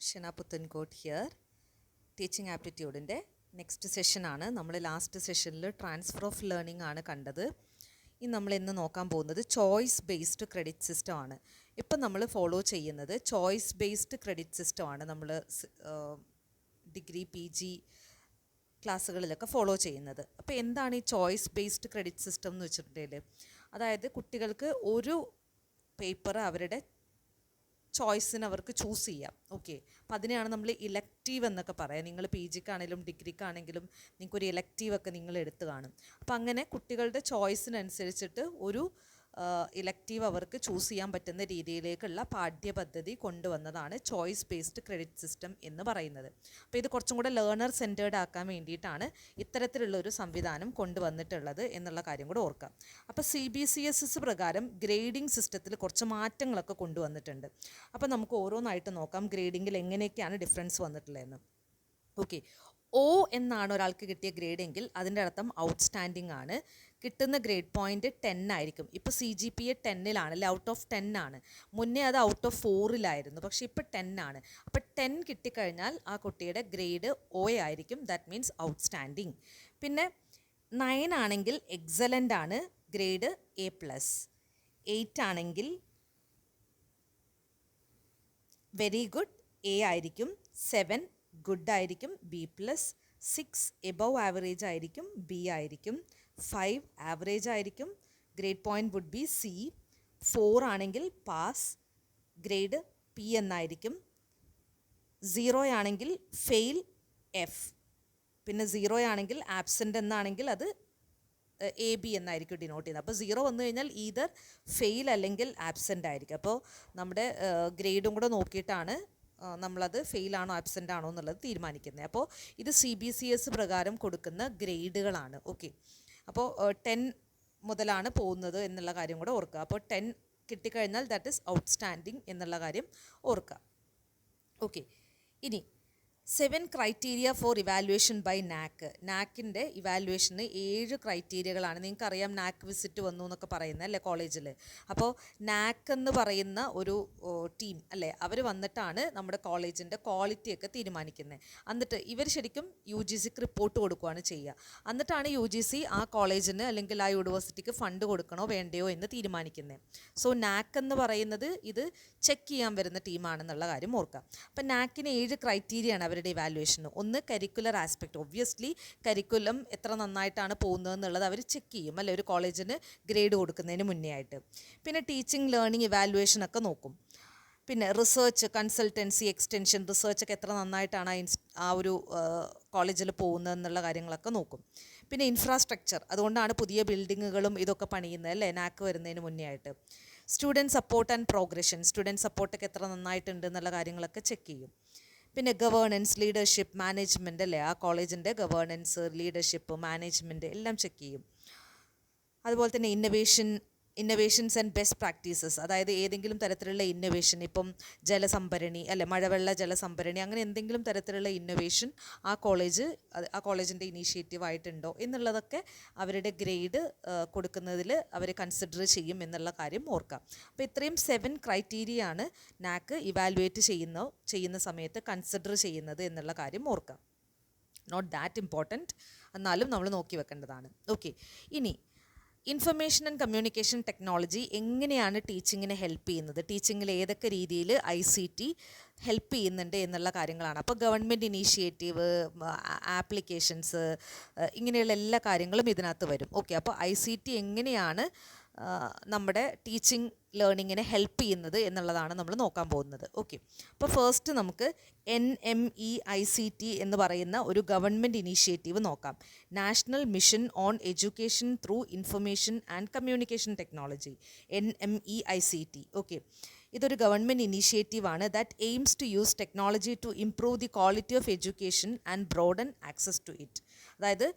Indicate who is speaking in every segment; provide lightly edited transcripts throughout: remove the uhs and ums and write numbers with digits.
Speaker 1: ഷെന Puthankottu here. Teaching ആപ്റ്റിറ്റ്യൂഡിൻ്റെ next സെഷനാണ്. നമ്മൾ ലാസ്റ്റ് സെഷനിൽ ട്രാൻസ്ഫർ ഓഫ് ലേണിംഗ് ആണ് കണ്ടത്. ഇനി നമ്മൾ ഇന്ന് നോക്കാൻ പോകുന്നത് ചോയ്സ് ബേസ്ഡ് ക്രെഡിറ്റ് സിസ്റ്റം ആണ്. ഇപ്പം നമ്മൾ ഫോളോ ചെയ്യുന്നത് ചോയ്സ് ബേസ്ഡ് ക്രെഡിറ്റ് സിസ്റ്റം ആണ്. നമ്മൾ ഡിഗ്രി PG ക്ലാസ്സുകളിലൊക്കെ ഫോളോ ചെയ്യുന്നത്. അപ്പോൾ എന്താണ് ഈ ചോയ്സ് ബേസ്ഡ് ക്രെഡിറ്റ് സിസ്റ്റം എന്ന് വെച്ചിട്ടുണ്ടെങ്കിൽ, അതായത് കുട്ടികൾക്ക് ഒരു പേപ്പർ അവരുടെ ചോയ്സിന് അവർക്ക് ചൂസ് ചെയ്യാം. ഓക്കെ, അപ്പം അതിനെയാണ് നമ്മൾ ഇലക്റ്റീവ് എന്നൊക്കെ പറയാം. നിങ്ങൾ PGക്കാണെങ്കിലും ഡിഗ്രിക്കാണെങ്കിലും നിങ്ങൾക്കൊരു ഇലക്റ്റീവൊക്കെ നിങ്ങൾ എടുത്ത് കാണും. അപ്പം അങ്ങനെ കുട്ടികളുടെ ചോയ്സിനനുസരിച്ചിട്ട് ഒരു ഇലക്റ്റീവ് അവർക്ക് ചൂസ് ചെയ്യാൻ പറ്റുന്ന രീതിയിലേക്കുള്ള പാഠ്യപദ്ധതി കൊണ്ടുവന്നതാണ് ചോയ്സ് ബേസ്ഡ് ക്രെഡിറ്റ് സിസ്റ്റം എന്ന് പറയുന്നത്. അപ്പോൾ ഇത് കുറച്ചും കൂടെ ലേണർ സെൻറ്റേർഡ് ആക്കാൻ വേണ്ടിയിട്ടാണ് ഇത്തരത്തിലുള്ളൊരു സംവിധാനം കൊണ്ടുവന്നിട്ടുള്ളത് എന്നുള്ള കാര്യം കൂടെ ഓർക്കാം. അപ്പോൾ CBCSS പ്രകാരം ഗ്രേഡിംഗ് സിസ്റ്റത്തിൽ കുറച്ച് മാറ്റങ്ങളൊക്കെ കൊണ്ടുവന്നിട്ടുണ്ട്. അപ്പോൾ നമുക്ക് ഓരോന്നായിട്ട് നോക്കാം ഗ്രേഡിങ്ങിൽ എങ്ങനെയൊക്കെയാണ് ഡിഫറൻസ് വന്നിട്ടുള്ളതെന്ന്. ഓക്കെ, O എന്നാണ് ഒരാൾക്ക് കിട്ടിയ ഗ്രേഡ് എങ്കിൽ അതിൻ്റെ അർത്ഥം ഔട്ട്സ്റ്റാൻഡിംഗ് ആണ്. കിട്ടുന്ന ഗ്രേഡ് പോയിൻറ്റ് 10 ആയിരിക്കും. ഇപ്പോൾ CGPA 10 ഔട്ട് ഓഫ് 10 ആണ്. മുന്നേ അത് ഔട്ട് ഓഫ് 4 പക്ഷേ ഇപ്പോൾ 10 ആണ്. അപ്പോൾ 10 കിട്ടിക്കഴിഞ്ഞാൽ ആ കുട്ടിയുടെ ഗ്രേഡ് O ആയിരിക്കും. That means outstanding. പിന്നെ 9 ആണെങ്കിൽ എക്സലൻ്റ് ആണ്, ഗ്രേഡ് A+. 8 ആണെങ്കിൽ വെരി ഗുഡ്, A ആയിരിക്കും. 7 ഗുഡ് ആയിരിക്കും, B+. 6 എബവ് ആവറേജ് ആയിരിക്കും, B ആയിരിക്കും. 5 ആവറേജ് ആയിരിക്കും, grade point would be C. 4 ആണെങ്കിൽ പാസ്, ഗ്രേഡ് P എന്നായിരിക്കും. 0 ആണെങ്കിൽ ഫെയിൽ, F. പിന്നെ 0 ആണെങ്കിൽ ആബ്സെൻ്റ് എന്നാണെങ്കിൽ അത് AB എന്നായിരിക്കും ഡിനോട്ട് ചെയ്യുന്നത്. അപ്പോൾ 0 വന്നു കഴിഞ്ഞാൽ ഈതർ ഫെയിൽ അല്ലെങ്കിൽ ആബ്സെൻ്റ് ആയിരിക്കും. അപ്പോൾ നമ്മുടെ ഗ്രേഡും കൂടെ നോക്കിയിട്ടാണ് നമ്മളത് ഫെയിലാണോ ആബ്സെൻ്റ് ആണോ എന്നുള്ളത് തീരുമാനിക്കുന്നത്. അപ്പോൾ ഇത് CBCS പ്രകാരം കൊടുക്കുന്ന ഗ്രേഡുകളാണ്. ഓക്കെ, അപ്പോൾ 10 മുതലാണ് പോകുന്നത് എന്നുള്ള കാര്യം കൂടെ ഓർക്കുക. അപ്പോൾ 10 കിട്ടിക്കഴിഞ്ഞാൽ ദാറ്റ് ഈസ് ഔട്ട്സ്റ്റാൻഡിംഗ് എന്നുള്ള കാര്യം ഓർക്കുക. ഓക്കെ, ഇനി 7 criteria for evaluation by NAAC. NAACൻ്റെ ഇവാലുവേഷന് 7 ക്രൈറ്റീരിയകളാണ്. നിങ്ങൾക്കറിയാം NAAC വിസിറ്റ് വന്നു എന്നൊക്കെ പറയുന്നത് അല്ലേ കോളേജിൽ. അപ്പോൾ NAAC എന്ന് പറയുന്ന ഒരു ടീം അല്ലേ, അവർ വന്നിട്ടാണ് നമ്മുടെ കോളേജിൻ്റെ ക്വാളിറ്റിയൊക്കെ തീരുമാനിക്കുന്നത്. എന്നിട്ട് ഇവർ ശരിക്കും UGCക്ക് റിപ്പോർട്ട് കൊടുക്കുകയാണ് ചെയ്യുക. എന്നിട്ടാണ് UGC ആ കോളേജിന് അല്ലെങ്കിൽ ആ യൂണിവേഴ്സിറ്റിക്ക് ഫണ്ട് കൊടുക്കണോ വേണ്ടയോ എന്ന് തീരുമാനിക്കുന്നത്. സോ NAAC എന്ന് പറയുന്നത് ഇത് ചെക്ക് ചെയ്യാൻ വരുന്ന ടീമാണെന്നുള്ള കാര്യം ഓർക്കാം. അപ്പം NAACന് 7 ക്രൈറ്റീരിയയാണ് അവരുടെ ഇവാലുവേഷന്. ഒന്ന് കരിക്കുലർ ആസ്പെക്റ്റ്. ഒബ്വിയസ്ലി കരിക്കുലം എത്ര നന്നായിട്ടാണ് പോകുന്നത് എന്നുള്ളത് അവർ ചെക്ക് ചെയ്യും അല്ലെ, ഒരു കോളേജിന് ഗ്രേഡ് കൊടുക്കുന്നതിന് മുന്നേ ആയിട്ട്. പിന്നെ ടീച്ചിങ് ലേണിംഗ് ഇവാലുവേഷനൊക്കെ നോക്കും. പിന്നെ റിസർച്ച്, കൺസൾട്ടൻസി, എക്സ്റ്റൻഷൻ, റിസർച്ചൊക്കെ എത്ര നന്നായിട്ടാണ് ആ ഒരു കോളേജിൽ പോകുന്നത് എന്നുള്ള കാര്യങ്ങളൊക്കെ നോക്കും. പിന്നെ ഇൻഫ്രാസ്ട്രക്ചർ, അതുകൊണ്ടാണ് പുതിയ ബിൽഡിങ്ങുകളും ഇതൊക്കെ പണിയുന്നത് അല്ലേ NAAC വരുന്നതിന് മുന്നേ ആയിട്ട്. Student support and progression, student സപ്പോർട്ടൊക്കെ എത്ര നന്നായിട്ടുണ്ട് എന്നുള്ള കാര്യങ്ങളൊക്കെ ചെക്ക് ചെയ്യും. പിന്നെ ഗവേണൻസ്, ലീഡർഷിപ്പ്, മാനേജ്മെൻറ്റ് അല്ലേ, ആ കോളേജിൻ്റെ ഗവേണൻസ്, ലീഡർഷിപ്പ്, മാനേജ്മെൻറ്റ് എല്ലാം ചെക്ക് ചെയ്യും. അതുപോലെ തന്നെ ഇന്നൊവേഷൻസ് ആൻഡ് ബെസ്റ്റ് പ്രാക്ടീസസ്, അതായത് ഏതെങ്കിലും തരത്തിലുള്ള ഇന്നൊവേഷൻ, ഇപ്പം ജലസംഭരണി അല്ലെ, മഴവെള്ള ജലസംഭരണി, അങ്ങനെ എന്തെങ്കിലും തരത്തിലുള്ള ഇന്നൊവേഷൻ ആ കോളേജിൻ്റെ ഇനീഷ്യേറ്റീവ് ആയിട്ടുണ്ടോ എന്നുള്ളതൊക്കെ അവരുടെ ഗ്രേഡ് കൊടുക്കുന്നതിൽ അവർ കൺസിഡർ ചെയ്യും എന്നുള്ള കാര്യം ഓർക്കാം. അപ്പോൾ ഇത്രയും 7 ക്രൈറ്റീരിയ ആണ് NAAC ഇവാലുവേറ്റ് ചെയ്യുന്ന സമയത്ത് കൺസിഡർ ചെയ്യുന്നത് എന്നുള്ള കാര്യം ഓർക്കാം. നോട്ട് ദാറ്റ് ഇമ്പോർട്ടൻറ്റ്, എന്നാലും നമ്മൾ നോക്കി വെക്കേണ്ടതാണ്. ഓക്കെ, ഇനി ഇൻഫർമേഷൻ ആൻഡ് കമ്മ്യൂണിക്കേഷൻ ടെക്നോളജി എങ്ങനെയാണ് ടീച്ചിങ്ങിനെ ഹെൽപ്പ് ചെയ്യുന്നത്, ടീച്ചിങ്ങിൽ ഏതൊക്കെ രീതിയിൽ ICT ഹെൽപ്പ് ചെയ്യുന്നുണ്ട് എന്നുള്ള കാര്യങ്ങളാണ്. അപ്പോൾ ഗവൺമെൻറ് ഇനീഷ്യേറ്റീവ്, ആപ്ലിക്കേഷൻസ്, ഇങ്ങനെയുള്ള എല്ലാ കാര്യങ്ങളും ഇതിനകത്ത് വരും. ഓക്കെ, അപ്പോൾ ICT എങ്ങനെയാണ് നമ്മുടെ ടീച്ചിങ് ലേണിങ്ങിനെ ഹെൽപ്പ് ചെയ്യുന്നത് എന്നുള്ളതാണ് നമ്മൾ നോക്കാൻ പോകുന്നത്. ഓക്കെ, അപ്പോൾ ഫസ്റ്റ് നമുക്ക് NMEICT എന്ന് പറയുന്ന ഒരു ഗവൺമെൻറ് ഇനീഷ്യേറ്റീവ് നോക്കാം. National mission on education through information and communication technology, NMEICT. Okay, ഇതൊരു ഗവൺമെൻറ് ഇനീഷ്യേറ്റീവാണ് that aims to use technology to improve the quality of education and broaden access to it. അതായത്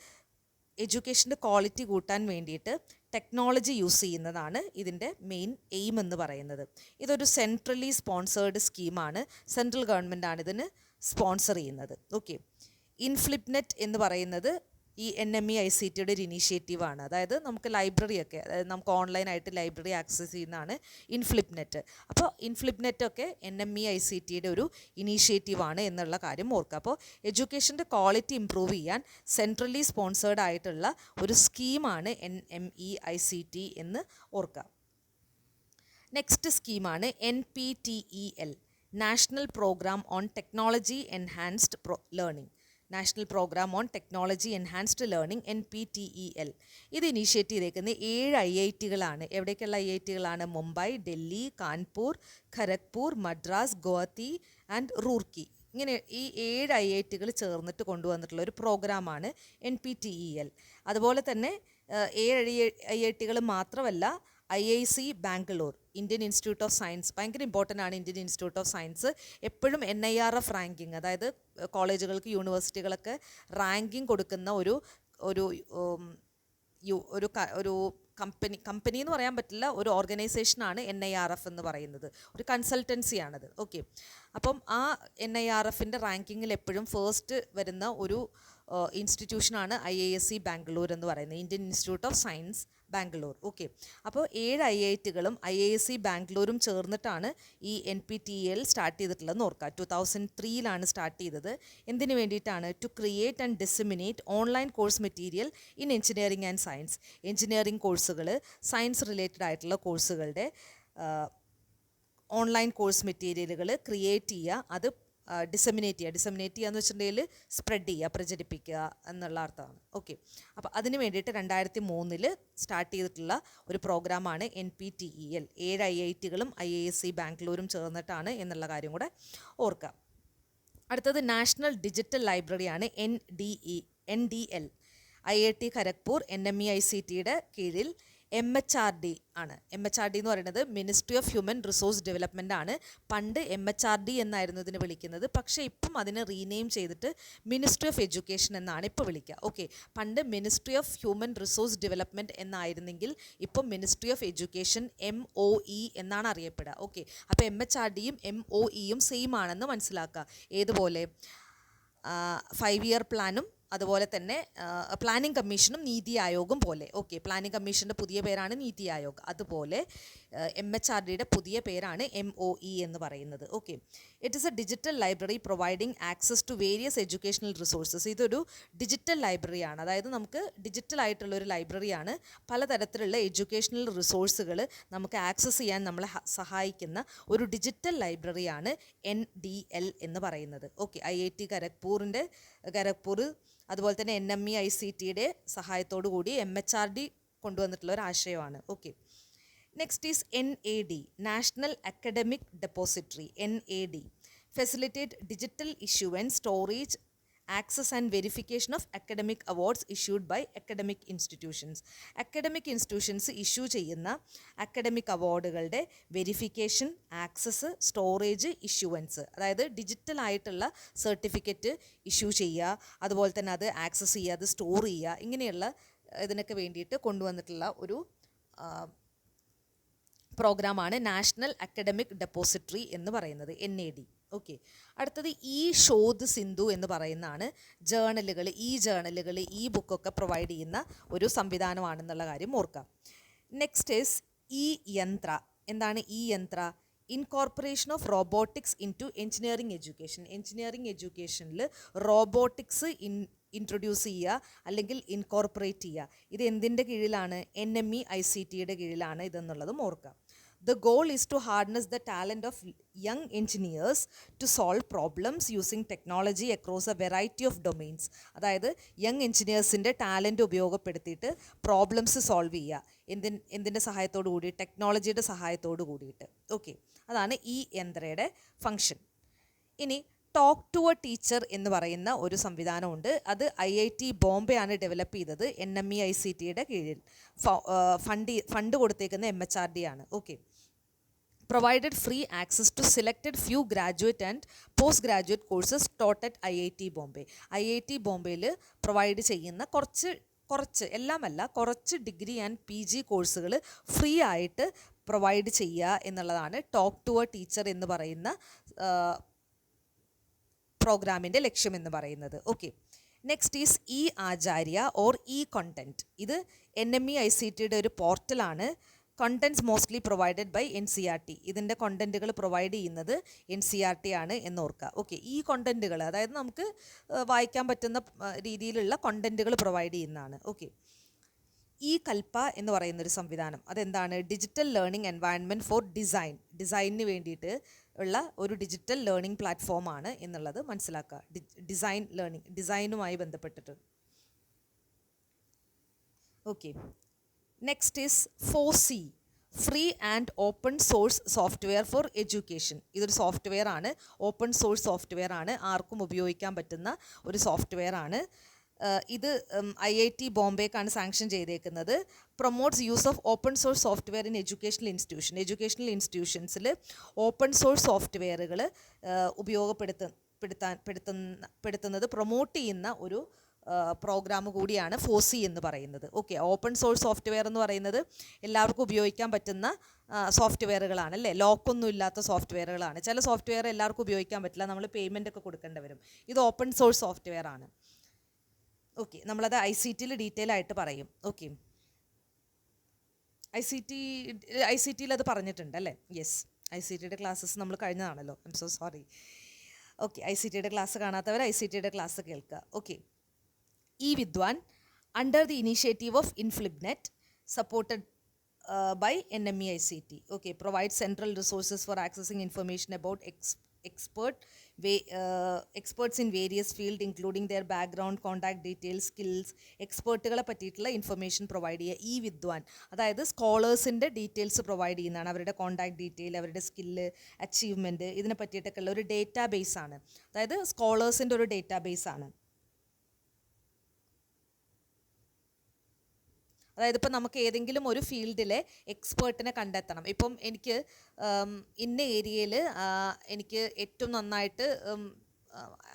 Speaker 1: എഡ്യൂക്കേഷൻ്റെ quality കൂട്ടാൻ വേണ്ടിയിട്ട് technology use ചെയ്യുന്നതാണ് ഇതിൻ്റെ main aim എന്ന് പറയുന്നത്. ഇതൊരു സെൻട്രലി സ്പോൺസേർഡ് സ്കീമാണ്. സെൻട്രൽ ഗവൺമെൻറ്റാണ് ഇതിന് സ്പോൺസർ ചെയ്യുന്നത്. ഓക്കെ, ഇൻഫ്ലിപ്നെറ്റ് എന്ന് പറയുന്നത് ഈ NMEICTയുടെ ഒരു ഇനീഷ്യേറ്റീവാണ്. അതായത് നമുക്ക് ലൈബ്രറിയൊക്കെ, അതായത് നമുക്ക് ഓൺലൈനായിട്ട് ലൈബ്രറി ആക്സസ് ചെയ്യുന്നതാണ് ഇൻഫ്ലിപ്നെറ്റ്. അപ്പോൾ ഇൻഫ്ലിപ്നെറ്റൊക്കെ NMEICTയുടെ ഒരു ഇനീഷ്യേറ്റീവാണ് എന്നുള്ള കാര്യം ഓർക്കുക. അപ്പോൾ എഡ്യൂക്കേഷൻ്റെ ക്വാളിറ്റി ഇമ്പ്രൂവ് ചെയ്യാൻ സെൻട്രലി സ്പോൺസേർഡ് ആയിട്ടുള്ള ഒരു സ്കീമാണ് NMEICT എന്ന് ഓർക്കുക. നെക്സ്റ്റ് സ്കീമാണ് NPTEL, national programme on technology enhanced learning. National programme on technology enhanced learning NPTEL. ഇത് ഇനീഷ്യേറ്റ് ചെയ്തേക്കുന്നത് 7 IITകളാണ്. എവിടേക്കുള്ള IITകളാണ്? മുംബൈ, ഡൽഹി, കാൺപൂർ, ഖരഗ്പൂർ, മദ്രാസ്, ഗുവാഹത്തി ആൻഡ് റൂർക്കി. ഇങ്ങനെ ഈ 7 IITകൾ ചേർന്നിട്ട് കൊണ്ടുവന്നിട്ടുള്ള ഒരു പ്രോഗ്രാമാണ് NPTEL. അതുപോലെ തന്നെ 7 IITകൾ മാത്രമല്ല, IIC Bangalore, Indian institute of science, ഭയങ്കര ഇമ്പോർട്ടൻ്റ് ആണ് ഇന്ത്യൻ ഇൻസ്റ്റിറ്റ്യൂട്ട് ഓഫ് സയൻസ്. എപ്പോഴും NIRF റാങ്കിങ്, അതായത് കോളേജുകൾക്ക് യൂണിവേഴ്സിറ്റികളൊക്കെ റാങ്കിങ് കൊടുക്കുന്ന ഒരു ഒരു ഒരു ഒരു കമ്പനി എന്ന് പറയാൻ പറ്റില്ല, ഒരു ഓർഗനൈസേഷനാണ് NIRF എന്ന് പറയുന്നത്. ഒരു കൺസൾട്ടൻസിയാണത്. ഓക്കെ, അപ്പം ആ NIRFൻ്റെ റാങ്കിങ്ങിൽ എപ്പോഴും ഫസ്റ്റ് വരുന്ന ഒരു ഇൻസ്റ്റിറ്റ്യൂഷനാണ് IISc ബാംഗ്ലൂർ എന്ന് പറയുന്നത്, Indian institute of science Bangalore. Okay, അപ്പോൾ 7 IITകളും IISc ബാംഗ്ലൂരും ചേർന്നിട്ടാണ് ഈ NPTEL സ്റ്റാർട്ട് ചെയ്തിട്ടുള്ളതെന്ന് ഓർക്കുക. 2003 സ്റ്റാർട്ട് ചെയ്തത്. എന്തിനു വേണ്ടിയിട്ടാണ്? To create and disseminate online course material in engineering and science. Engineering കോഴ്സുകൾ, സയൻസ് റിലേറ്റഡ് ആയിട്ടുള്ള കോഴ്സുകളുടെ ഓൺലൈൻ കോഴ്സ് മെറ്റീരിയലുകൾ ക്രിയേറ്റ് ചെയ്യുക, അത് ഡിസമിനേറ്റ് ചെയ്യുക എന്ന് വെച്ചിട്ടുണ്ടെങ്കിൽ സ്പ്രെഡ് ചെയ്യുക, പ്രചരിപ്പിക്കുക എന്നുള്ള അർത്ഥമാണ്. ഓക്കെ, അപ്പോൾ അതിന് വേണ്ടിയിട്ട് 2003 സ്റ്റാർട്ട് ചെയ്തിട്ടുള്ള ഒരു പ്രോഗ്രാമാണ് NPTEL. 7 IITകളും IISc ബാംഗ്ലൂരും ചേർന്നിട്ടാണ് എന്നുള്ള കാര്യം കൂടെ ഓർക്കുക. അടുത്തത് നാഷണൽ ഡിജിറ്റൽ ലൈബ്രറിയാണ് NDL. IIT ഖരഗ്പൂർ NMEICTയുടെ കീഴിൽ MHRD ആണ്. MHRD എന്ന് പറയുന്നത് ministry of human resource development ആണ്. പണ്ട് MHRD എന്നായിരുന്നു ഇതിന് വിളിക്കുന്നത്, പക്ഷേ ഇപ്പം അതിനെ റീനെയിം ചെയ്തിട്ട് മിനിസ്ട്രി ഓഫ് എഡ്യൂക്കേഷൻ എന്നാണ് ഇപ്പോൾ വിളിക്കുക. ഓക്കെ, പണ്ട് ministry of human resource development എന്നായിരുന്നെങ്കിൽ ഇപ്പം മിനിസ്ട്രി ഓഫ് എഡ്യൂക്കേഷൻ MOE എന്നാണ് അറിയപ്പെടുക. ഓക്കെ, അപ്പോൾ MHRDയും MOEയും സെയിം ആണെന്ന് മനസ്സിലാക്കുക. ഏതുപോലെ 5 ഇയർ പ്ലാനും അതുപോലെ തന്നെ പ്ലാനിംഗ് കമ്മീഷനും നീതി ആയോഗും പോലെ. ഓക്കെ, പ്ലാനിംഗ് കമ്മീഷൻ്റെ പുതിയ പേരാണ് നീതി ആയോഗ്, അതുപോലെ MHRDയുടെ പുതിയ പേരാണ് MOE എന്ന് പറയുന്നത്. Okay, it is a digital library providing access to various educational resources. ഇതൊരു ഡിജിറ്റൽ ലൈബ്രറിയാണ്, അതായത് നമുക്ക് ഡിജിറ്റൽ ആയിട്ടുള്ളൊരു ലൈബ്രറിയാണ്. പലതരത്തിലുള്ള എഡ്യൂക്കേഷണൽ റിസോഴ്സുകൾ നമുക്ക് ആക്സസ് ചെയ്യാൻ നമ്മളെ സഹായിക്കുന്ന ഒരു ഡിജിറ്റൽ ലൈബ്രറിയാണ് NDL എന്ന് പറയുന്നത്. ഓക്കെ, IIT ഖരഗ്പൂർ അതുപോലെ തന്നെ NMEICTയുടെ സഹായത്തോടു കൂടി MHRD കൊണ്ടുവന്നിട്ടുള്ള ഒരു ആശയമാണ്. Okay, next is NAD, national academic depository. NAD facilitate digital issuance, storage, access and verification of academic awards issued by academic institutions. Academic institutions issue ചെയ്യുന്ന അക്കാഡമിക് അവാർഡുകളുടെ വെരിഫിക്കേഷൻ, ആക്സസ്, സ്റ്റോറേജ്, ഇഷ്യൂവൻസ്, അതായത് digital ആയിട്ടുള്ള certificate issue ചെയ്യുക, അതുപോലെ തന്നെ അത് access ചെയ്യുക, അത് സ്റ്റോർ ചെയ്യുക, ഇങ്ങനെയുള്ള ഇതിനൊക്കെ വേണ്ടിയിട്ട് കൊണ്ടുവന്നിട്ടുള്ള ഒരു പ്രോഗ്രാമാണ് നാഷണൽ അക്കാഡമിക് ഡെപ്പോസിറ്ററി എന്ന് പറയുന്നത്, NAD. ഓക്കെ, അടുത്തത് ശോധ് സിന്ധു എന്ന് പറയുന്നതാണ്. ജേണലുകൾ, ഈ ബുക്കൊക്കെ പ്രൊവൈഡ് ചെയ്യുന്ന ഒരു സംവിധാനമാണെന്നുള്ള കാര്യം ഓർക്കാം. Next is Yantra. എന്താണ് Yantra? Incorporation of robotics into engineering education. Engineering എഡ്യൂക്കേഷനിൽ റോബോട്ടിക്സ് ഇൻട്രൊഡ്യൂസ് ചെയ്യുക അല്ലെങ്കിൽ ഇൻകോർപ്പറേറ്റ് ചെയ്യുക. ഇത് എന്തിൻ്റെ കീഴിലാണ്? NMEICTയുടെ കീഴിലാണ് ഇതെന്നുള്ളതും ഓർക്കുക. The goal is to harness the talent of young engineers to solve problems using technology across a variety of domains. അതായത് യങ് എഞ്ചിനീയേഴ്സിൻ്റെ ടാലൻറ്റ് ഉപയോഗപ്പെടുത്തിയിട്ട് പ്രോബ്ലംസ് സോൾവ് ചെയ്യുക. എന്തിൻ്റെ സഹായത്തോടു കൂടി? ടെക്നോളജിയുടെ സഹായത്തോടു കൂടിയിട്ട്. ഓക്കെ, അതാണ് യന്ത്രയുടെ ഫങ്ഷൻ. ഇനി ടോക്ക് ടു എ ടീച്ചർ എന്ന് പറയുന്ന ഒരു സംവിധാനമുണ്ട്. അത് IIT ബോംബെ ആണ് ഡെവലപ്പ് ചെയ്തത്, NMEICTയുടെ കീഴിൽ. ഫണ്ട് കൊടുത്തേക്കുന്ന MHRD ആണ്. Okay, provided free access to selected few graduate and postgraduate courses taught at IIT Bombay. IIT ബോംബെയിൽ പ്രൊവൈഡ് ചെയ്യുന്ന കുറച്ച് ഡിഗ്രി ആൻഡ് PG കോഴ്സുകൾ ഫ്രീ ആയിട്ട് പ്രൊവൈഡ് ചെയ്യുക എന്നുള്ളതാണ് ടോക്ക് ടു എ ടീച്ചർ എന്ന് പറയുന്ന പ്രോഗ്രാമിൻ്റെ ലക്ഷ്യം എന്ന് പറയുന്നത്. Okay, next is e Acharya or e content. ഇത് NMEICTയുടെ ഒരു പോർട്ടലാണ്. Contents mostly provided by NCERT. ഇതിൻ്റെ കോണ്ടൻറ്റുകൾ പ്രൊവൈഡ് ചെയ്യുന്നത് NCERT ആണ് എന്നോർക്കുക. ഓക്കെ, ഈ കോണ്ടൻറ്റുകൾ അതായത് നമുക്ക് വായിക്കാൻ പറ്റുന്ന രീതിയിലുള്ള കോണ്ടൻറ്റുകൾ പ്രൊവൈഡ് ചെയ്യുന്നതാണ്. ഓക്കെ, ഈ കൽപ്പ എന്ന് പറയുന്നൊരു സംവിധാനം അതെന്താണ്? ഡിജിറ്റൽ ലേണിംഗ് എൻവയൺമെൻറ്റ് ഫോർ ഡിസൈനിന് വേണ്ടിയിട്ട് ഉള്ള ഒരു ഡിജിറ്റൽ ലേണിംഗ് പ്ലാറ്റ്ഫോമാണ് എന്നുള്ളത് മനസ്സിലാക്കുക. ഡിസൈനുമായി ബന്ധപ്പെട്ടിട്ട്. Okay, next is FOSSEE, free and open source software for education. ഇതൊരു സോഫ്റ്റ്വെയർ ആണ്, ഓപ്പൺ സോഴ്സ് സോഫ്റ്റ്വെയർ ആണ്, ആർക്കും ഉപയോഗിക്കാൻ പറ്റുന്ന ഒരു സോഫ്റ്റ്വെയർ ആണ്. ഇത് IIT ബോംബെക്കാണ് സാങ്ഷൻ ചെയ്തേക്കുന്നത്. Promotes use of open source software in educational ഇൻസ്റ്റിറ്റ്യൂഷൻസിൽ ഓപ്പൺ സോഴ്സ് സോഫ്റ്റ്വെയറുകൾ ഉപയോഗപ്പെടുത്തുന്നത് പ്രൊമോട്ട് ചെയ്യുന്ന ഒരു പ്രോഗ്രാം കൂടിയാണ് FOSSEE എന്ന് പറയുന്നത്. ഓക്കെ, ഓപ്പൺ സോഴ്സ് സോഫ്റ്റ്വെയർ എന്ന് പറയുന്നത് എല്ലാവർക്കും ഉപയോഗിക്കാൻ പറ്റുന്ന സോഫ്റ്റ്വെയറുകളാണ് അല്ലേ, ലോക്കൊന്നും ഇല്ലാത്ത സോഫ്റ്റ്വെയറുകളാണ്. ചില സോഫ്റ്റ്വെയർ എല്ലാവർക്കും ഉപയോഗിക്കാൻ പറ്റില്ല, നമ്മൾ പേയ്മെൻ്റ് ഒക്കെ കൊടുക്കേണ്ടി വരും. ഇത് ഓപ്പൺ സോഴ്സ് സോഫ്റ്റ്വെയർ ആണ്. ഓക്കെ, നമ്മളത് ICTയിൽ ഡീറ്റെയിൽ ആയിട്ട് പറയും. ഓക്കെ, ICTയിൽ അത് പറഞ്ഞിട്ടുണ്ട് അല്ലേ? യെസ്, ICTയുടെ ക്ലാസ്സസ് നമ്മൾ കഴിഞ്ഞതാണല്ലോ. I'm so sorry. Okay, ICTയുടെ ക്ലാസ് കാണാത്തവർ ICTയുടെ ക്ലാസ് കേൾക്കുക. Okay, E-Vidwan under the initiative of InflibNet, supported by NMEICT. Okay, provides central resources for accessing information about experts in various fields, including their background, contact details, skills. എക്സ്പേർട്ടുകളെ പറ്റിയിട്ടുള്ള information provide ചെയ്യുക. E-Vidwan അതായത് സ്കോളേഴ്സിൻ്റെ details provide ചെയ്യുന്നതാണ്. അവരുടെ contact detail, അവരുടെ skill, achievement, ഇതിനെ പറ്റിയിട്ടൊക്കെ ഉള്ള ഒരു data base ആണ്. അതായത് സ്കോളേഴ്സിൻ്റെ ഒരു ഡേറ്റാ ബേസ് ആണ്. അതായത് ഇപ്പം നമുക്ക് ഏതെങ്കിലും ഒരു ഫീൽഡിലെ എക്സ്പേർട്ടിനെ കണ്ടെത്തണം. ഇപ്പം എനിക്ക് ഇന്ന ഏരിയയിൽ എനിക്ക് ഏറ്റവും നന്നായിട്ട്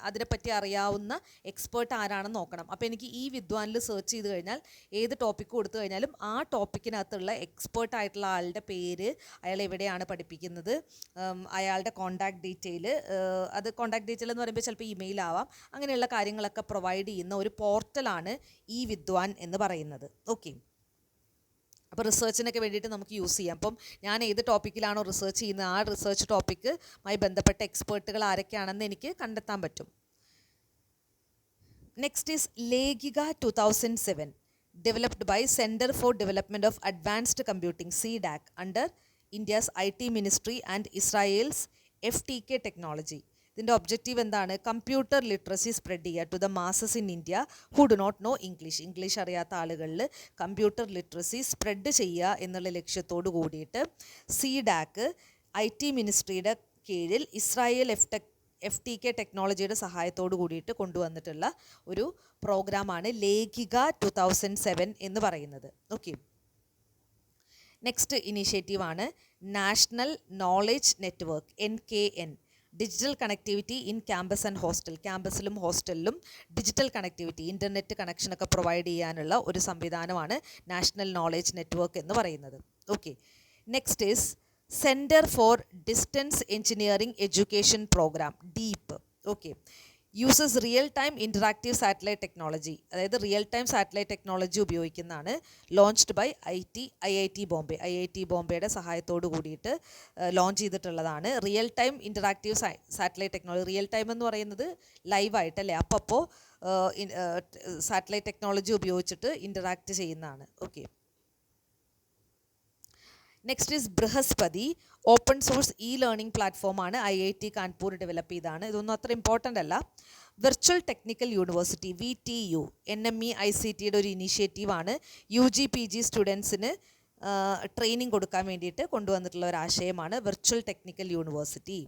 Speaker 1: അതിനെപ്പറ്റി അറിയാവുന്ന എക്സ്പേർട്ട് ആരാണെന്ന് നോക്കണം. അപ്പോൾ എനിക്ക് E-Vidwanൽ സെർച്ച് ചെയ്ത് കഴിഞ്ഞാൽ ഏത് ടോപ്പിക്ക് കൊടുത്തു കഴിഞ്ഞാലും ആ ടോപ്പിക്കിനകത്തുള്ള എക്സ്പേർട്ടായിട്ടുള്ള ആളുടെ പേര്, അയാൾ എവിടെയാണ് പഠിപ്പിക്കുന്നത്, അയാളുടെ കോൺടാക്ട് ഡീറ്റെയിൽ, അത് കോൺടാക്ട് ഡീറ്റെയിൽ എന്ന് പറയുമ്പോൾ ചിലപ്പോൾ ഇമെയിൽ ആവാം, അങ്ങനെയുള്ള കാര്യങ്ങളൊക്കെ പ്രൊവൈഡ് ചെയ്യുന്ന ഒരു പോർട്ടലാണ് E-Vidwan എന്ന് പറയുന്നത്. ഓക്കെ, അപ്പോൾ റിസർച്ചിനൊക്കെ വേണ്ടിയിട്ട് നമുക്ക് യൂസ് ചെയ്യാം. അപ്പം ഞാൻ ഏത് ടോപ്പിക്കിലാണോ റിസർച്ച് ചെയ്യുന്നത് ആ റിസർച്ച് ടോപ്പിക്കുമായി ബന്ധപ്പെട്ട എക്സ്പേർട്ടുകൾ ആരൊക്കെയാണെന്ന് എനിക്ക് കണ്ടെത്താൻ പറ്റും. Next is Lekhika 2007, developed by centre for development of advanced computing CDAC under India's IT ministry and Israel's FTK technology. ഇതിൻ്റെ ഒബ്ജക്റ്റീവ് എന്താണ്? കമ്പ്യൂട്ടർ ലിറ്ററസി സ്പ്രെഡ് ചെയ്യുക to the masses in India who do not know English അറിയാത്ത ആളുകളിൽ computer literacy spread ചെയ്യുക എന്നുള്ള ലക്ഷ്യത്തോട് കൂടിയിട്ട് CDAC IT മിനിസ്ട്രിയുടെ കീഴിൽ Israel FTK ടെക്നോളജിയുടെ സഹായത്തോട് കൂടിയിട്ട് കൊണ്ടുവന്നിട്ടുള്ള ഒരു പ്രോഗ്രാമാണ് ലേഖിക 2007 എന്ന് പറയുന്നത്. ഓക്കെ, നെക്സ്റ്റ് ഇനീഷ്യേറ്റീവാണ് national knowledge network NKN, digital connectivity in campus and hostel. ക്യാമ്പസിലും ഹോസ്റ്റലിലും ഡിജിറ്റൽ കണക്ടിവിറ്റി, ഇൻ്റർനെറ്റ് കണക്ഷനൊക്കെ പ്രൊവൈഡ് ചെയ്യാനുള്ള ഒരു സംവിധാനമാണ് നാഷണൽ നോളജ് നെറ്റ്വർക്ക് എന്ന് പറയുന്നത്. Okay, next is centre for distance engineering education program DEEP. Okay, uses real time interactive satellite technology, അതായത് real time satellite technology ഉപയോഗിക്കുന്നതാണ്. Launched by IIT Bombay. IIT ബോംബെയുടെ സഹായത്തോട് കൂടിയിട്ട് ലോഞ്ച് ചെയ്തിട്ടുള്ളതാണ്. Real time interactive satellite technology. Real time എന്ന് പറയുന്നത് ലൈവായിട്ടല്ലേ, അപ്പോൾ satellite technology ഉപയോഗിച്ചിട്ട് ഇൻറ്ററാക്റ്റ് ചെയ്യുന്നതാണ്. Okay, next is Brihaspati, open source learning പ്ലാറ്റ്ഫോമാണ്. IIT കാൺപൂർ ഡെവലപ്പ് ചെയ്താണ്. ഇതൊന്നും അത്ര ഇമ്പോർട്ടൻ്റ് അല്ല. വിർച്വൽ ടെക്നിക്കൽ യൂണിവേഴ്സിറ്റി VTU NMEICTയുടെ ഒരു ഇനീഷ്യേറ്റീവാണ്. UG PG സ്റ്റുഡൻസിന് ട്രെയിനിങ് കൊടുക്കാൻ വേണ്ടിയിട്ട് കൊണ്ടുവന്നിട്ടുള്ള ഒരു ആശയമാണ് വിർച്വൽ ടെക്നിക്കൽ യൂണിവേഴ്സിറ്റി.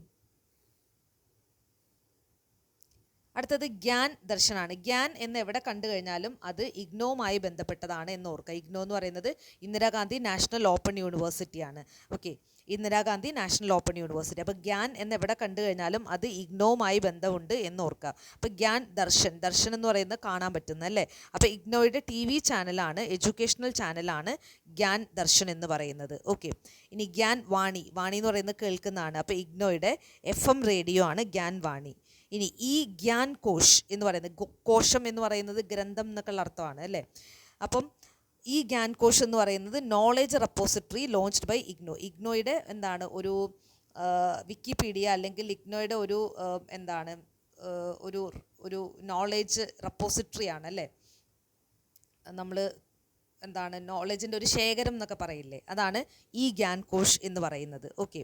Speaker 1: അടുത്തത് ഗ്യാൻ ദർശനാണ്. ഗ്യാൻ എന്ന് എവിടെ കണ്ടു കഴിഞ്ഞാലും അത് ഇഗ്നോവുമായി ബന്ധപ്പെട്ടതാണ് എന്ന് ഓർക്കുക. ഇഗ്നോ എന്ന് പറയുന്നത് ഇന്ദിരാഗാന്ധി നാഷണൽ ഓപ്പൺ യൂണിവേഴ്സിറ്റിയാണ്. Okay, Indira Gandhi national open university. അപ്പോൾ ഗ്യാൻ എന്ന് എവിടെ കണ്ടു കഴിഞ്ഞാലും അത് ഇഗ്നോവുമായി ബന്ധമുണ്ട് എന്ന് ഓർക്കുക. അപ്പോൾ ഗ്യാൻ ദർശൻ എന്ന് പറയുന്നത് കാണാൻ പറ്റുന്നത് അല്ലേ. അപ്പോൾ ഇഗ്നോയുടെ TV ചാനലാണ്, എഡ്യൂക്കേഷണൽ ചാനലാണ് ഗ്യാൻ ദർശൻ എന്ന് പറയുന്നത്. ഓക്കെ, ഇനി ഗ്യാൻ വാണി എന്ന് പറയുന്നത് കേൾക്കുന്നതാണ്. അപ്പോൾ ഇഗ്നോയുടെ FM റേഡിയോ ആണ് ഗ്യാൻ വാണി. ഇനി ഈ ഗ്യാൻ കോഷ് എന്ന് പറയുന്നത്, കോശം എന്ന് പറയുന്നത് ഗ്രന്ഥം എന്നൊക്കെയുള്ള അർത്ഥമാണ് അല്ലേ. അപ്പം ഈ ഗ്യാൻ കോഷ് എന്ന് പറയുന്നത് knowledge repository launched by IGNOU. ഇഗ്നോയുടെ എന്താണ് ഒരു വിക്കിപീഡിയ അല്ലെങ്കിൽ ഇഗ്നോയുടെ ഒരു എന്താണ് ഒരു ഒരു നോളേജ് റെപ്പോസിറ്ററി ആണ് അല്ലേ. നമ്മൾ എന്താണ് നോളേജിൻ്റെ ഒരു ശേഖരം എന്നൊക്കെ പറയില്ലേ, അതാണ് ഈ ഗ്യാൻ കോഷ് എന്ന് പറയുന്നത്. Okay,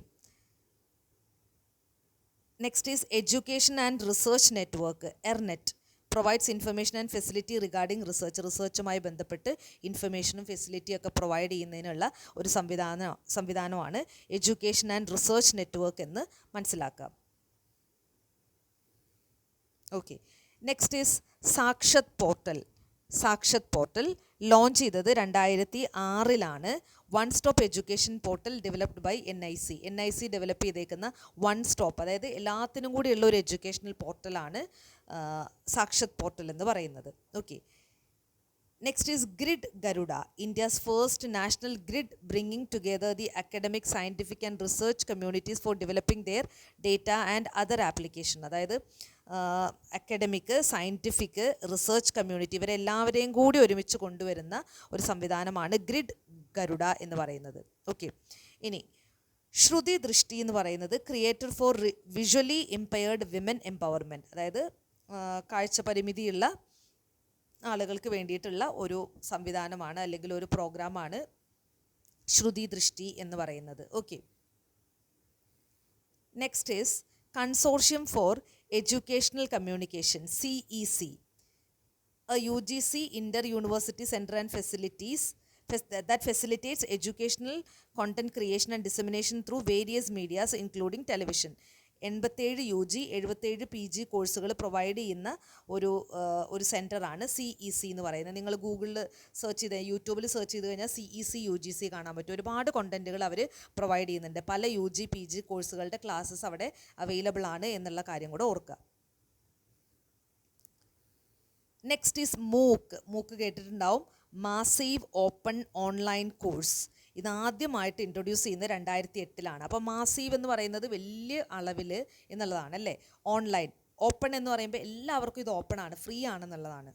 Speaker 1: next is education and research network, ERNET provides information and facility regarding റിസർച്ചുമായി ബന്ധപ്പെട്ട് ഇൻഫർമേഷനും ഫെസിലിറ്റിയും ഒക്കെ പ്രൊവൈഡ് ചെയ്യുന്നതിനുള്ള ഒരു സംവിധാനമാണ് എഡ്യൂക്കേഷൻ ആൻഡ് റിസർച്ച് നെറ്റ്വർക്ക് എന്ന് മനസ്സിലാക്കാം. Okay, next is Sakshat portal. Sakshat portal launch ചെയ്തത് 2006 one stop education portal developed by NIC develop ചെയ്തേക്കുന്ന വൺ സ്റ്റോപ്പ്, അതായത് എല്ലാത്തിനും കൂടിയുള്ള ഒരു എഡ്യൂക്കേഷണൽ പോർട്ടലാണ് സാക്ഷത് പോർട്ടൽ എന്ന് പറയുന്നത്. Okay, next is grid Garuda, India's first national grid bringing together the academic scientific and research communities for developing their data and other application. അതായത് academic, scientific, research community ഇവരെല്ലാവരെയും കൂടി ഒരുമിച്ച് കൊണ്ടുവരുന്ന ഒരു സംവിധാനമാണ് ഗ്രിഡ് ഗരുഡ എന്ന് പറയുന്നത്. ഓക്കെ, ഇനി ശ്രുതി ദൃഷ്ടി എന്ന് പറയുന്നത് creator for visually impaired women empowerment, അതായത് കാഴ്ച പരിമിതിയുള്ള ആളുകൾക്ക് വേണ്ടിയിട്ടുള്ള ഒരു സംവിധാനമാണ് അല്ലെങ്കിൽ ഒരു പ്രോഗ്രാമാണ് ശ്രുതി ദൃഷ്ടി എന്ന് പറയുന്നത്. Okay, next is consortium for educational communication, CEC, a UGC inter-university center and facilities that facilitates educational content creation and dissemination through various medias including television. 87 UG 77 PG കോഴ്സുകൾ പ്രൊവൈഡ് ചെയ്യുന്ന ഒരു സെൻറ്ററാണ് CEC എന്ന് പറയുന്നത്. നിങ്ങൾ ഗൂഗിളിൽ സെർച്ച് ചെയ്ത് യൂട്യൂബിൽ search ചെയ്ത് കഴിഞ്ഞാൽ CEC UGC കാണാൻ പറ്റും. ഒരുപാട് കണ്ടൻറ്റുകൾ അവർ പ്രൊവൈഡ് ചെയ്യുന്നുണ്ട്. പല UG PG കോഴ്സുകളുടെ ക്ലാസ്സസ് അവിടെ അവൈലബിൾ ആണ് എന്നുള്ള കാര്യം കൂടെ ഓർക്കുക. നെക്സ്റ്റ് ഈസ് മൂക്ക് കേട്ടിട്ടുണ്ടാവും, മാസീവ് ഓപ്പൺ ഓൺലൈൻ കോഴ്സ്. ഇതാദ്യമായിട്ട് ഇൻട്രൊഡ്യൂസ് ചെയ്യുന്നത് 2008. അപ്പോൾ മാസീവ് എന്ന് പറയുന്നത് വലിയ അളവിൽ എന്നുള്ളതാണ് അല്ലേ. ഓപ്പൺ എന്ന് പറയുമ്പോൾ എല്ലാവർക്കും ഇത് ഓപ്പൺ ആണ്, ഫ്രീ ആണെന്നുള്ളതാണ്.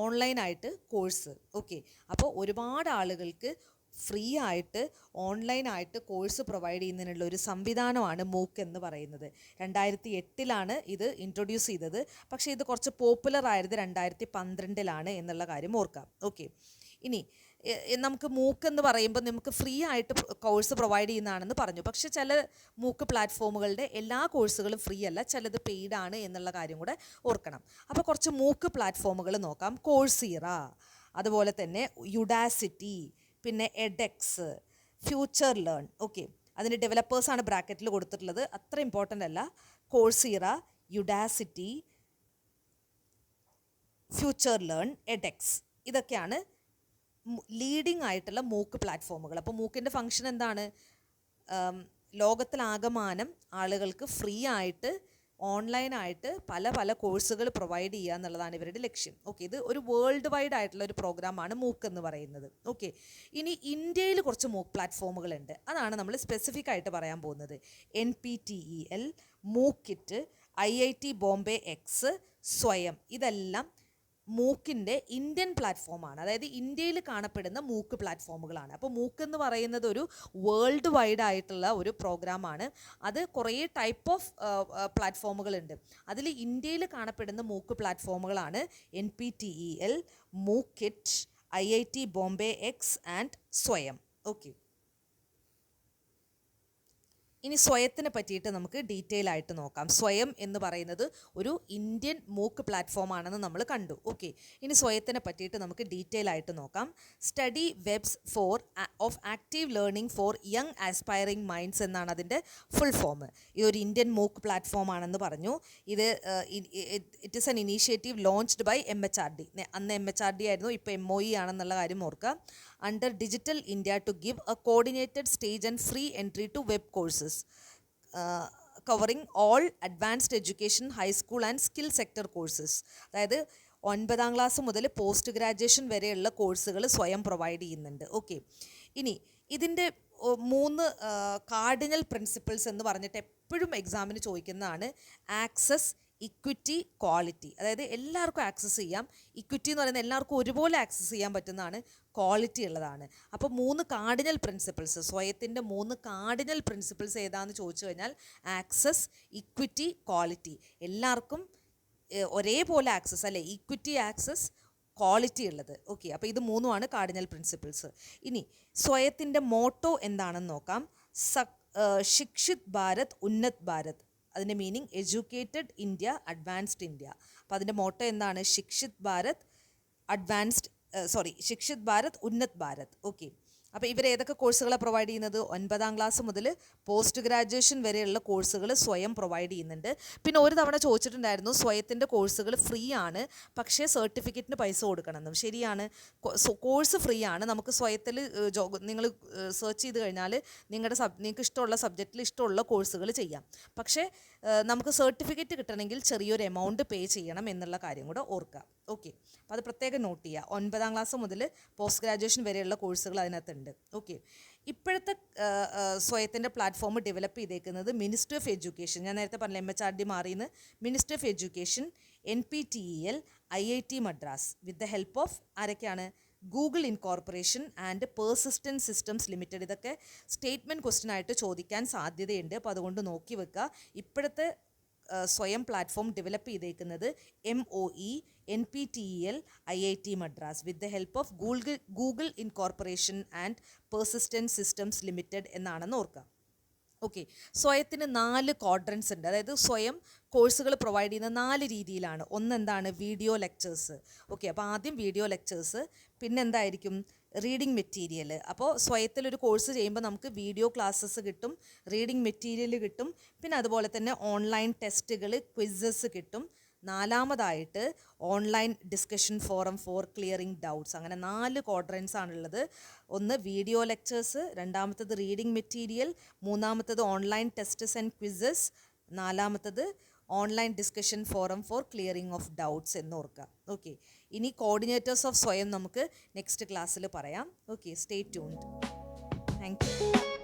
Speaker 1: ഓൺലൈനായിട്ട് കോഴ്സ്. ഓക്കെ, അപ്പോൾ ഒരുപാട് ആളുകൾക്ക് ഫ്രീ ആയിട്ട് ഓൺലൈനായിട്ട് കോഴ്സ് പ്രൊവൈഡ് ചെയ്യുന്നതിനുള്ള ഒരു സംവിധാനമാണ് മൂക്ക് എന്ന് പറയുന്നത്. 2008 ഇത് ഇൻട്രൊഡ്യൂസ് ചെയ്തത്. പക്ഷേ ഇത് കുറച്ച് പോപ്പുലർ ആയത് 2012 എന്നുള്ള കാര്യം ഓർക്കാം. ഓക്കെ, ഇനി നമുക്ക് മൂക്ക് എന്ന് പറയുമ്പോൾ നമുക്ക് ഫ്രീ ആയിട്ട് കോഴ്സ് പ്രൊവൈഡ് ചെയ്യുന്നതാണെന്ന് പറഞ്ഞു. പക്ഷേ ചില മൂക്ക് പ്ലാറ്റ്ഫോമുകളുടെ എല്ലാ കോഴ്സുകളും ഫ്രീ അല്ല, ചിലത് പെയ്ഡ് ആണ് എന്നുള്ള കാര്യം കൂടെ ഓർക്കണം. അപ്പോൾ കുറച്ച് മൂക്ക് പ്ലാറ്റ്ഫോമുകൾ നോക്കാം. കോഴ്സീറ, അതുപോലെ തന്നെ യുഡാസിറ്റി, പിന്നെ എഡെക്സ്, ഫ്യൂച്ചർ ലേൺ. ഓക്കെ, അതിൻ്റെ ഡെവലപ്പേഴ്സാണ് ബ്രാക്കറ്റിൽ കൊടുത്തിട്ടുള്ളത്, അത്ര ഇമ്പോർട്ടൻ്റ് അല്ല. കോഴ്സീറ, യുഡാസിറ്റി, ഫ്യൂച്ചർ ലേൺ, എഡെക്സ്, ഇതൊക്കെയാണ് ലീഡിംഗ് ആയിട്ടുള്ള മൂക്ക് പ്ലാറ്റ്ഫോമുകൾ. അപ്പോൾ മൂക്കിൻ്റെ ഫംഗ്ഷൻ എന്താണ്? ലോകത്തിലാകമാനം ആളുകൾക്ക് ഫ്രീ ആയിട്ട് ഓൺലൈനായിട്ട് പല കോഴ്സുകൾ പ്രൊവൈഡ് ചെയ്യുക എന്നുള്ളതാണ് ഇവരുടെ ലക്ഷ്യം. ഓക്കെ, ഇത് ഒരു വേൾഡ് വൈഡ് ആയിട്ടുള്ള ഒരു പ്രോഗ്രാമാണ് മൂക്ക് എന്ന് പറയുന്നത്. ഓക്കെ, ഇനി ഇന്ത്യയിൽ കുറച്ച് മൂക്ക് പ്ലാറ്റ്ഫോമുകളുണ്ട്, അതാണ് നമ്മൾ സ്പെസിഫിക് ആയിട്ട് പറയാൻ പോകുന്നത്. NPTEL, മൂക്കിറ്റ്, IIT ബോംബെ എക്സ്, സ്വയം, ഇതെല്ലാം മൂക്കിൻ്റെ ഇന്ത്യൻ പ്ലാറ്റ്ഫോമാണ്. അതായത് ഇന്ത്യയിൽ കാണപ്പെടുന്ന മൂക്ക് പ്ലാറ്റ്ഫോമുകളാണ്. അപ്പോൾ മൂക്ക് എന്ന് പറയുന്നത് ഒരു വേൾഡ് വൈഡ് ആയിട്ടുള്ള ഒരു പ്രോഗ്രാമാണ്. അത് കുറേ ടൈപ്പ് ഓഫ് പ്ലാറ്റ്ഫോമുകളുണ്ട്. അതിൽ ഇന്ത്യയിൽ കാണപ്പെടുന്ന മൂക്ക് പ്ലാറ്റ്ഫോമുകളാണ് NPTEL, മൂക്കിറ്റ്, IIT Bombay X and സ്വയം. ഓക്കെ, ഇനി സ്വയത്തിനെ പറ്റിയിട്ട് നമുക്ക് ഡീറ്റെയിൽ ആയിട്ട് നോക്കാം. സ്വയം എന്ന് പറയുന്നത് ഒരു ഇന്ത്യൻ മൂക്ക് പ്ലാറ്റ്ഫോമാണെന്ന് നമ്മൾ കണ്ടു. ഓക്കെ, ഇനി സ്വയത്തിനെ പറ്റിയിട്ട് നമുക്ക് ഡീറ്റെയിൽ ആയിട്ട് നോക്കാം. Study webs of active learning four young aspiring minds എന്നാണ് അതിൻ്റെ ഫുൾ ഫോം. ഇതൊരു ഇന്ത്യൻ മൂക്ക് പ്ലാറ്റ്ഫോമാണെന്ന് പറഞ്ഞു. ഇത് it is an initiative launched by MHRD. അന്ന് MHRD ആയിരുന്നു, ഇപ്പോൾ MOE ആണെന്നുള്ള കാര്യം ഓർക്കുക. under Digital India to give a coordinated stage and free entry to web courses covering all advanced education, high school and skill sector courses. അതായത് 9ാം class മുതൽ post graduation വരെയുള്ള കോഴ്സുകൾ സ്വയം പ്രൊവൈഡ് ചെയ്യുന്നുണ്ട്. ഓക്കെ, ഇനി ഇതിൻ്റെ 3 കാർഡിനൽ പ്രിൻസിപ്പിൾസ് എന്ന് പറഞ്ഞിട്ട് എപ്പോഴും എക്സാമിന് ചോദിക്കുന്നതാണ്. Access, equity, quality. അതായത് എല്ലാവർക്കും ആക്സസ് ചെയ്യാം. ഇക്വിറ്റി എന്ന് പറയുന്നത് എല്ലാവർക്കും ഒരുപോലെ ആക്സസ് ചെയ്യാൻ പറ്റുന്നതാണ്, ക്വാളിറ്റി ഉള്ളതാണ്. അപ്പോൾ 3 കാർഡിനൽ പ്രിൻസിപ്പിൾസ്, സ്വയത്തിൻ്റെ 3 കാർഡിനൽ പ്രിൻസിപ്പിൾസ് ഏതാണെന്ന് ചോദിച്ചു കഴിഞ്ഞാൽ ആക്സസ്, ഇക്വിറ്റി, ക്വാളിറ്റി. എല്ലാവർക്കും ഒരേപോലെ ആക്സസ് അല്ലേ, ഇക്വിറ്റി, ആക്സസ്, ക്വാളിറ്റി ഉള്ളത്. ഓക്കെ, അപ്പോൾ ഇത് 3 കാർഡിനൽ പ്രിൻസിപ്പിൾസ്. ഇനി സ്വയത്തിൻ്റെ മോട്ടോ എന്താണെന്ന് നോക്കാം. ശിക്ഷിത് ഭാരത്, ഉന്നത് ഭാരത്. അതിൻ്റെ meaning educated India, advanced India. അപ്പോൾ അതിൻ്റെ മോട്ടോ എന്താണ്? ശിക്ഷിത് ഭാരത്, ശിക്ഷിത് ഭാരത്, ഉന്നത് ഭാരത്. ഓക്കെ, അപ്പോൾ ഇവർ ഏതൊക്കെ കോഴ്സുകളാണ് പ്രൊവൈഡ് ചെയ്യുന്നത്? 9ാം ക്ലാസ് മുതൽ പോസ്റ്റ് ഗ്രാജുവേഷൻ വരെയുള്ള കോഴ്സുകൾ സ്വയം പ്രൊവൈഡ് ചെയ്യുന്നുണ്ട്. പിന്നെ ഒരു തവണ ചോദിച്ചിട്ടുണ്ടായിരുന്നു, സ്വയത്തിൻ്റെ കോഴ്സുകൾ ഫ്രീ ആണ്, പക്ഷേ സർട്ടിഫിക്കറ്റിന് പൈസ കൊടുക്കണമെന്നും. ശരിയാണ്, കോഴ്സ് ഫ്രീ ആണ്. നമുക്ക് സ്വയത്തിൽ നിങ്ങൾ സെർച്ച് ചെയ്ത് കഴിഞ്ഞാൽ നിങ്ങൾക്ക് ഇഷ്ടമുള്ള സബ്ജക്റ്റിൽ ഇഷ്ടമുള്ള കോഴ്സുകൾ ചെയ്യാം. പക്ഷേ നമുക്ക് സർട്ടിഫിക്കറ്റ് കിട്ടണമെങ്കിൽ ചെറിയൊരു എമൗണ്ട് പേ ചെയ്യണം എന്നുള്ള കാര്യം കൂടെ ഓർക്കുക. ഓക്കെ, അപ്പോൾ അത് പ്രത്യേകം നോട്ട് ചെയ്യുക. 9ാം ക്ലാസ് മുതൽ പോസ്റ്റ് ഗ്രാജുവേഷൻ വരെയുള്ള കോഴ്സുകൾ അതിനകത്തുണ്ട്. ഓക്കെ, ഇപ്പോഴത്തെ സ്വയത്തിൻ്റെ പ്ലാറ്റ്ഫോം ഡെവലപ്പ് ചെയ്തേക്കുന്നത് മിനിസ്ട്രി ഓഫ് എഡ്യൂക്കേഷൻ. ഞാൻ നേരത്തെ പറഞ്ഞില്ല, MHRD മാറിയെന്ന്. Ministry of education, NPTEL, IIT Madras with the help of ആരൊക്കെയാണ്? Google incorporation and persistent systems limited. ഇതൊക്കെ സ്റ്റേറ്റ്മെൻറ്റ് ക്വസ്റ്റ്യൻ ആയിട്ട് ചോദിക്കാൻ സാധ്യതയുണ്ട്. അപ്പോൾ അതുകൊണ്ട് നോക്കി വെക്കുക. ഇപ്പോഴത്തെ സ്വയം പ്ലാറ്റ്ഫോം ഡെവലപ്പ് ചെയ്തേക്കുന്നത് MOE, NPTEL, IIT Madras with the help of Google incorporation and persistent systems limited എന്നാണെന്ന് ഓർക്കുക. ഓക്കെ, സ്വയത്തിന് 4 ക്വാഡ്രൻസ് ഉണ്ട്. അതായത് സ്വയം കോഴ്സുകൾ പ്രൊവൈഡ് ചെയ്യുന്ന 4 രീതിയിലാണ്. ഒന്നെന്താണ്? Video lectures. ഓക്കെ, അപ്പോൾ ആദ്യം വീഡിയോ ലെക്ചേഴ്സ്, പിന്നെ എന്തായിരിക്കും? Reading material. അപ്പോൾ സ്വയത്തിലൊരു കോഴ്സ് ചെയ്യുമ്പോൾ നമുക്ക് വീഡിയോ ക്ലാസ്സസ് കിട്ടും, റീഡിംഗ് മെറ്റീരിയൽ കിട്ടും, പിന്നെ അതുപോലെ തന്നെ ഓൺലൈൻ ടെസ്റ്റുകൾ, ക്വിസസ് കിട്ടും. 4ാമതായിട്ട് online discussion forum for clearing doubts. അങ്ങനെ 4 ക്വാഡ്രൻസ് ആണുള്ളത്. ഒന്ന് വീഡിയോ ലെക്ചേഴ്സ്, 2ാമത്തത് റീഡിംഗ് മെറ്റീരിയൽ, 3ാമത്തത് ഓൺലൈൻ ടെസ്റ്റസ് ആൻഡ് ക്വിസസ്, 4ാമത്തത് online discussion forum for clearing of doubts എന്ന് ഓർക്കുക. ഓക്കെ, ഇനി കോർഡിനേറ്റേഴ്സ് ഓഫ് സ്വയം നമുക്ക് നെക്സ്റ്റ് ക്ലാസ്സിൽ പറയാം. Okay, stay tuned. Thank you.